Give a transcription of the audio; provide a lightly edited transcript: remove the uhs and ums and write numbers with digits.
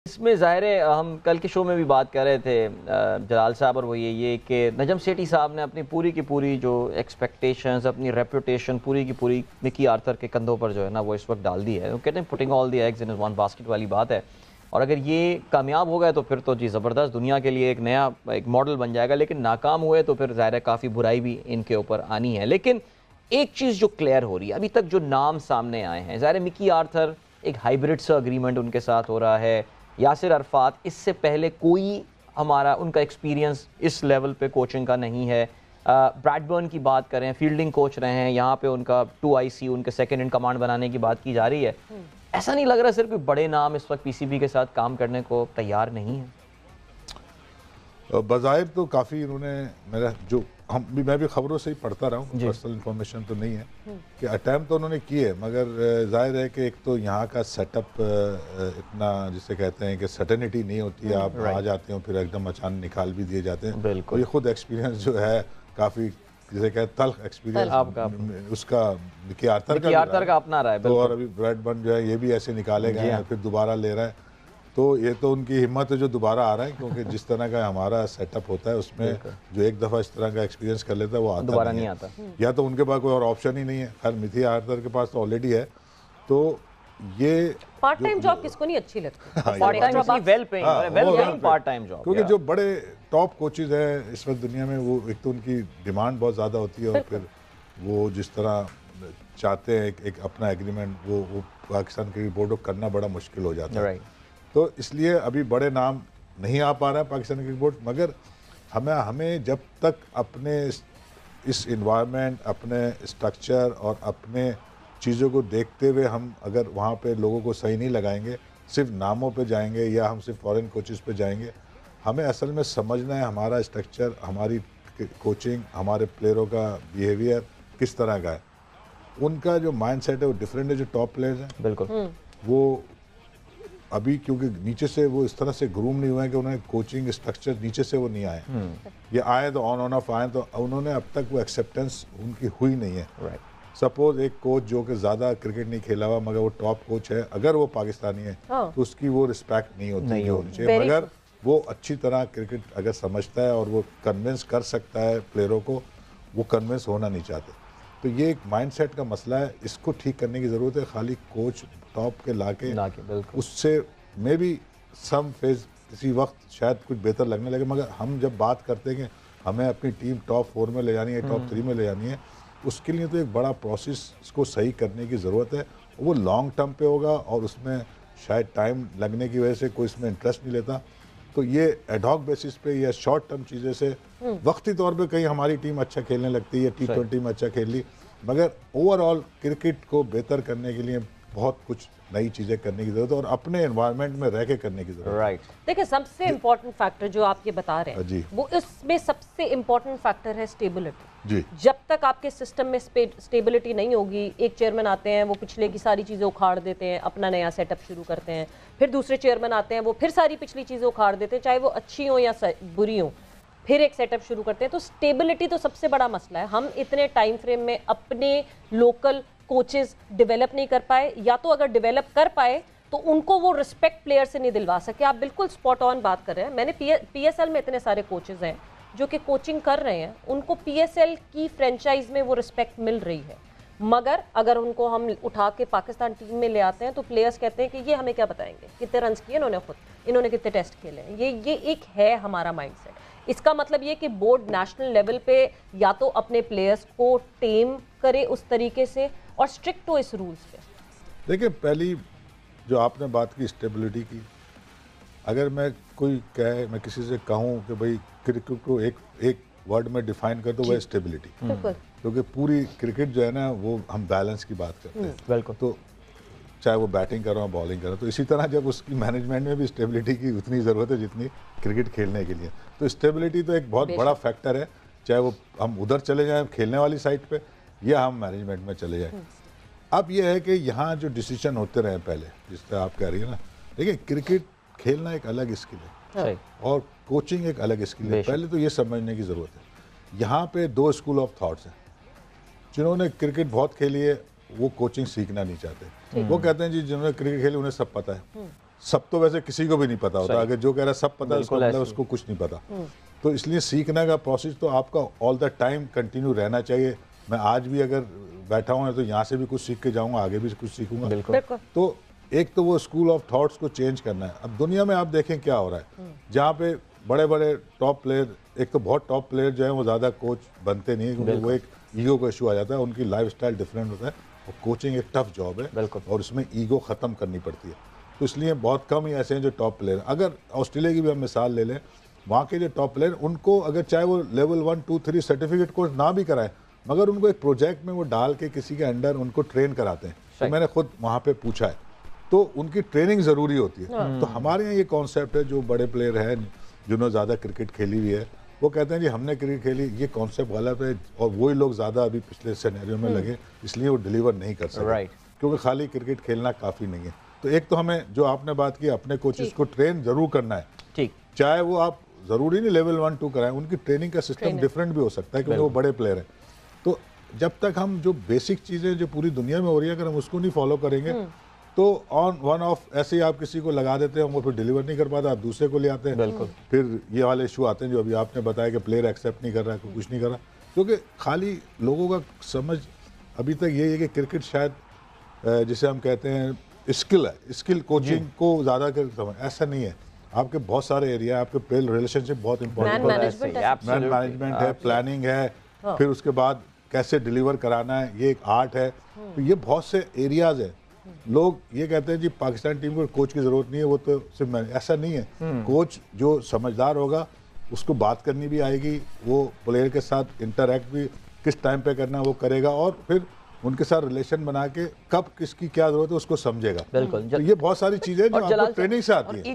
اس میں ظاہر ہے ہم کل کے شو میں بھی بات کر رہے تھے جلال صاحب، اور وہ یہ کہ نجم سیٹھی صاحب نے اپنی پوری کی پوری جو ایکسپیکٹیشنز، اپنی ریپوٹیشن پوری کی پوری مکی آرتھر کے کندھوں پر جو ہے نا وہ اس وقت ڈال دی ہے. وہ کہتے ہیں putting all the eggs in one basket والی بات ہے. اور اگر یہ کامیاب ہو گئے تو پھر تو جی زبردست، دنیا کے لیے ایک نیا ایک ماڈل بن جائے گا. لیکن ناکام ہوئے تو پھر ظاہر ہے کافی برائی بھی ان کے اوپر آنی ہے. لیکن ایک چیز جو کلیئر ہو رہی ہے ابھی تک جو نام سامنے آئے ہیں، ظاہر ہے مکی آرتھر ایک ہائیبرڈ سا اگریمنٹ ان کے ساتھ ہو رہا ہے. یاسر عرفات اس سے پہلے کوئی ہمارا ان کا ایکسپیرینس اس لیول پہ کوچنگ کا نہیں ہے. بریڈ برن کی بات کریں، فیلڈنگ کوچ رہے ہیں، یہاں پہ ان کا 2IC ان کے سیکنڈ ان کمانڈ بنانے کی بات کی جا رہی ہے. ایسا نہیں لگ رہا صرف کوئی بڑے نام اس وقت PCB کے ساتھ کام کرنے کو تیار نہیں ہیں؟ بظاہر تو کافی انہوں نے میں بھی خبروں سے ہی پڑھتا رہا ہوں، پرسنل انفارمیشن تو نہیں ہے کہ اٹیمپٹ تو انہوں نے کیے، مگر ظاہر ہے کہ ایک تو یہاں کا سیٹ اپ اتنا جسے کہتے ہیں کہ سرٹنٹی نہیں ہوتی ہے. آپ آ جاتے ہو پھر ایک دم اچانک نکال بھی دیے جاتے ہیں. اور یہ خود ایکسپیرینس جو ہے کافی جسے کہتے تلخ ایکسپیرینس اس کا مکی آرتھر کا اپنا رہا ہے. تو اور ابھی بریڈ برن جو ہے یہ بھی ایسے نکالے گئے ہیں، پھر دوبارہ لے رہا ہے. تو یہ تو ان کی ہمت ہے جو دوبارہ آ رہا ہے، کیونکہ جس طرح کا ہمارا سیٹ اپ ہوتا ہے اس میں جو ایک دفعہ اس طرح کا ایکسپیرینس کر لیتا ہے وہ دوبارہ نہیں آتا، یا تو ان کے پاس کوئی اور آپشن ہی نہیں ہے. خیر مکی آرتھر کے پاس تو آلریڈی ہے. تو یہ پارٹ ٹائم جاب کس کو نہیں اچھی لگتی، پارٹ ٹائم جاب، کیونکہ جو بڑے ٹاپ کوچز ہیں اس وقت دنیا میں، وہ ایک تو ان کی ڈیمانڈ بہت زیادہ ہوتی ہے، اور پھر وہ جس طرح چاہتے ہیں ایک اپنا ایگریمنٹ وہ پاکستان کرکٹ بورڈ کو کرنا بڑا مشکل ہو جاتا ہے. تو اس لیے ابھی بڑے نام نہیں آ پا رہا ہے پاکستان کرکٹ بورڈ. مگر ہمیں جب تک اپنے اس انوائرمنٹ، اپنے اسٹرکچر اور اپنے چیزوں کو دیکھتے ہوئے ہم اگر وہاں پہ لوگوں کو صحیح نہیں لگائیں گے، صرف ناموں پہ جائیں گے یا ہم صرف فورن کوچز پہ جائیں گے. ہمیں اصل میں سمجھنا ہے ہمارا اسٹرکچر، ہماری کوچنگ، ہمارے پلیئروں کا بیہیویئر کس طرح کا ہے. ان کا جو مائنڈ سیٹ ہے وہ ڈفرینٹ ہے. جو ٹاپ پلیئرز ہیں بالکل وہ ابھی کیونکہ نیچے سے وہ اس طرح سے گروم نہیں ہوئے ہیں کہ انہیں کوچنگ اسٹرکچر نیچے سے وہ نہیں آئے. یہ آئے تو آن آف آئے تو انہوں نے اب تک وہ ایکسیپٹنس ان کی ہوئی نہیں ہے. سپوز ایک کوچ جو کہ زیادہ کرکٹ نہیں کھیلا ہوا مگر وہ ٹاپ کوچ ہے، اگر وہ پاکستانی ہے تو اس کی وہ رسپیکٹ نہیں ہوتی جو ہونی چاہیے. مگر وہ اچھی طرح کرکٹ اگر سمجھتا ہے اور وہ کنونس کر سکتا ہے پلیئروں کو، وہ کنونس ہونا نہیں چاہتے. تو یہ ایک مائنڈ سیٹ کا مسئلہ ہے، اس کو ٹھیک کرنے کی ضرورت ہے. خالی کوچ ٹاپ کے لا کے اس سے میں بھی سم فیز کسی وقت شاید کچھ بہتر لگنے لگے. مگر ہم جب بات کرتے ہیں کہ ہمیں اپنی ٹیم ٹاپ 4 میں لے جانی ہے، ٹاپ 3 میں لے جانی ہے، اس کے لیے تو ایک بڑا پروسیس اس کو صحیح کرنے کی ضرورت ہے. وہ لانگ ٹرم پہ ہوگا اور اس میں شاید ٹائم لگنے کی وجہ سے کوئی اس میں انٹرسٹ نہیں لیتا. تو یہ ایڈ ہاک بیسس پہ یا شارٹ ٹرم چیزیں سے وقتی طور پہ کہیں ہماری ٹیم اچھا کھیلنے لگتی ہے، T20 میں اچھا کھیل لی، مگر اوور آل کرکٹ کو بہتر کرنے کے لیے بہت کچھ نئی چیزیں کرنے کی ضرورت ہے اور اپنے انوائرمنٹ میں رہ کے کرنے کی ضرورت ہے. دیکھیں سب سے امپورٹنٹ فیکٹر جو آپ یہ بتا رہے ہیں وہ اس میں سب سے امپورٹنٹ فیکٹر ہے اسٹیبلٹی. جب تک آپ کے سسٹم میں اسٹیبلٹی نہیں ہوگی، ایک چیئرمین آتے ہیں وہ پچھلے کی ساری چیزیں اکھاڑ دیتے ہیں، اپنا نیا سیٹ اپ شروع کرتے ہیں، پھر دوسرے چیئرمین آتے ہیں وہ پھر ساری پچھلی چیزیں اکھاڑ دیتے ہیں، چاہے وہ اچھی ہوں یا بری ہوں، پھر ایک سیٹ اپ شروع کرتے ہیں. تو اسٹیبلٹی تو سب سے بڑا مسئلہ ہے. ہم اتنے ٹائم فریم میں اپنے لوکل کوچز ڈیولپ نہیں کر پائے، یا تو اگر ڈیولپ کر پائے تو ان کو وہ رسپیکٹ پلیئر سے نہیں دلوا سکے. آپ بالکل سپاٹ آن بات کر رہے ہیں. میں نے PSL میں اتنے سارے کوچز ہیں جو کہ کوچنگ کر رہے ہیں، ان کو PSL کی فرینچائز میں وہ رسپیکٹ مل رہی ہے. مگر اگر ان کو ہم اٹھا کے پاکستان ٹیم میں لے آتے ہیں تو پلیئرز کہتے ہیں کہ یہ ہمیں کیا بتائیں گے، کتنے رنز کیے انہوں نے کتنے ٹیسٹ کھیلے ہیں. یہ ایک ہے ہمارا مائنڈ سیٹ. اس کا مطلب یہ کہ بورڈ نیشنل لیول پہ یا تو اپنے پلیئرز کو ٹیم کرے اس طریقے سے اور اسٹرکٹ ہو اس رولز پہ. دیکھیں پہلی جو آپ نے بات کی اسٹیبلٹی کی، اگر میں کسی سے کہوں کہ بھئی کرکٹ کو ایک ورڈ میں ڈیفائن کر دو، وہ اسٹیبلٹی. کیونکہ پوری کرکٹ جو ہے نا وہ ہم بیلنس کی بات کرتے ہیں. بالکل. تو چاہے وہ بیٹنگ کر رہا ہوں بالنگ کر رہا ہوں، تو اسی طرح جب اس کی مینجمنٹ میں بھی اسٹیبلٹی کی اتنی ضرورت ہے جتنی کرکٹ کھیلنے کے لیے. تو اسٹیبلٹی تو ایک بہت بڑا فیکٹر ہے، چاہے وہ ہم ادھر چلے جائیں کھیلنے والی سائٹ پہ یا ہم مینجمنٹ میں چلے جائیں. اب یہ ہے کہ یہاں جو ڈیسیشن ہوتے رہے پہلے، جس طرح آپ کہہ رہی ہیں نا، دیکھیں کرکٹ کھیلنا ایک الگ اسکل ہے اور کوچنگ ایک الگ اسکل ہے. پہلے تو یہ سمجھنے کی ضرورت ہے. یہاں پہ 2 اسکول آف تھاٹس ہیں. جنہوں نے کرکٹ بہت کھیلی ہے وہ کوچنگ سیکھنا نہیں چاہتے. وہ کہتے ہیں جی جنہوں نے کرکٹ کھیلی انہیں سب پتہ ہے. سب تو ویسے کسی کو بھی نہیں پتا ہوتا, اگر جو کہہ رہا ہے سب پتا ہے اس کو کچھ نہیں پتا. تو اس لیے سیکھنے کا پروسیس تو آپ کا آل دا ٹائم کنٹینیو رہنا چاہیے. میں آج بھی اگر بیٹھا ہوں تو یہاں سے بھی کچھ سیکھ کے جاؤں گا, آگے بھی کچھ سیکھوں گا. تو ایک تو وہ اسکول آف تھاٹس کو چینج کرنا ہے. اب دنیا میں آپ دیکھیں کیا ہو رہا ہے, جہاں پہ بڑے بڑے ٹاپ پلیئر, ایک تو بہت ٹاپ پلیئر جو ہیں وہ زیادہ کوچ بنتے نہیں ہیں, کیونکہ وہ ایک ایگو کا ایشو آ جاتا ہے, ان کی لائف اسٹائل ڈفرینٹ ہوتا ہے, اور کوچنگ ایک ٹف جاب ہے اور اس میں ایگو ختم کرنی پڑتی ہے. تو اس لیے بہت کم ہی ایسے ہیں جو ٹاپ پلیئر ہیں. اگر آسٹریلیا کی بھی ہم مثال لے لیں, وہاں کے جو ٹاپ پلیئر ان کو اگر چاہے وہ لیول 1 2 3 سرٹیفکیٹ کورس نہ بھی کرائیں, مگر ان کو ایک پروجیکٹ میں وہ ڈال کے کسی کے انڈر ان کو ٹرین کراتے ہیں. تو میں نے خود وہاں پہ پوچھا ہے, تو ان کی ٹریننگ ضروری ہوتی ہے. تو ہمارے یہاں یہ کانسیپٹ ہے, جو بڑے پلیئر ہیں جنہوں نے زیادہ کرکٹ کھیلی ہوئی ہے, وہ کہتے ہیں جی ہم نے کرکٹ کھیلی, یہ کانسیپٹ غلط ہے, اور وہی لوگ زیادہ ابھی پچھلے سینیریو میں لگے, اس لیے وہ ڈیلیور نہیں کر سکتے, کیونکہ خالی کرکٹ کھیلنا کافی نہیں ہے. تو ایک تو ہمیں جو آپ نے بات کی, اپنے کوچز کو ٹرین ضرور کرنا ہے, چاہے وہ آپ ضروری نہیں لیول 1 2 کرائیں, ان کی ٹریننگ کا سسٹم ڈفرینٹ بھی ہو سکتا ہے, کیونکہ وہ بڑے پلیئر ہیں. تو جب تک ہم جو بیسک چیزیں جو پوری دنیا میں ہو رہی ہیں, اگر ہم اس کو نہیں فالو کریں گے, تو آن ون آف ایسے ہی آپ کسی کو لگا دیتے ہیں, وہ پھر ڈیلیور نہیں کر پاتا, آپ دوسرے کو لے آتے ہیں. پھر یہ والے ایشو آتے ہیں جو ابھی آپ نے بتایا کہ پلیئر ایکسیپٹ نہیں کر رہا ہے, کچھ نہیں کر رہا, کیونکہ خالی لوگوں کا سمجھ ابھی تک یہی ہے کہ کرکٹ شاید جسے ہم کہتے ہیں اسکل ہے, اسکل کوچنگ کو زیادہ سمجھ, ایسا نہیں ہے. آپ کے بہت سارے ایریا, آپ کے ریلیشن شپ بہت امپورٹنٹ ہے, مین مینجمنٹ ہے, پلاننگ ہے, پھر اس کے بعد کیسے ڈیلیور کرانا ہے, یہ ایک آرٹ ہے. تو یہ بہت سے ایریاز ہیں. لوگ یہ کہتے ہیں جی پاکستان ٹیم کو کوچ کی ضرورت نہیں ہے, وہ تو صرف ایسا نہیں ہے. کوچ جو سمجھدار ہوگا اس کو بات کرنی بھی آئے گی, وہ پلیئر کے ساتھ انٹریکٹ بھی کس ٹائم پہ کرنا وہ کرے گا, اور پھر ان کے ساتھ ریلیشن بنا کے کب کس کی کیا ضرورت ہے اس کو سمجھے گا. تو یہ بہت ساری چیزیں جو آپ کو ٹریننگ سے آتی ہیں.